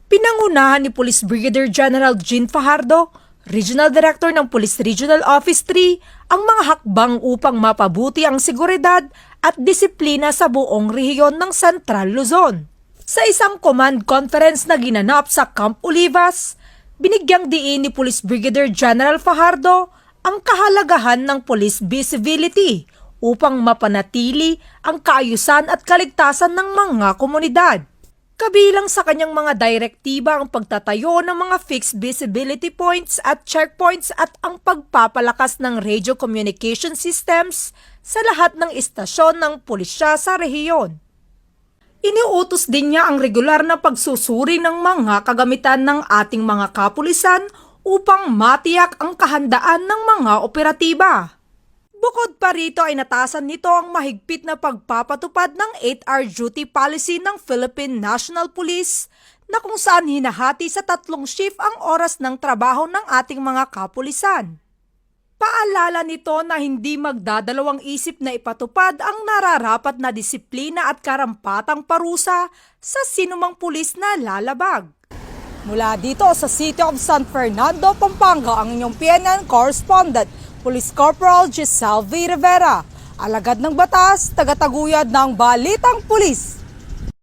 Pinangunahan ni Police Brigadier General Jean Fajardo, Regional Director ng Police Regional Office 3, ang mga hakbang upang mapabuti ang seguridad at disiplina sa buong rehiyon ng Central Luzon. Sa isang command conference na ginanap sa Camp Olivas, binigyang diin ni Police Brigadier General Fajardo ang kahalagahan ng police visibility upang mapanatili ang kaayusan at kaligtasan ng mga komunidad. Kabilang sa kanyang mga direktiba ang pagtatayo ng mga fixed visibility points at checkpoints at ang pagpapalakas ng radio communication systems sa lahat ng istasyon ng pulisya sa rehiyon. Iniutos din niya ang regular na pagsusuri ng mga kagamitan ng ating mga kapulisan upang matiyak ang kahandaan ng mga operatiba. Bukod pa rito ay natasan nito ang mahigpit na pagpapatupad ng 8-hour duty policy ng Philippine National Police na kung saan hinahati sa 3 shift ang oras ng trabaho ng ating mga kapulisan. Paalala nito na hindi magdadalawang isip na ipatupad ang nararapat na disiplina at karampatang parusa sa sinumang pulis na lalabag. Mula dito sa City of San Fernando, Pampanga, ang inyong PNN correspondent, Police Corporal Giselle V. Rivera, alagad ng batas, tagataguyod ng Balitang Pulis.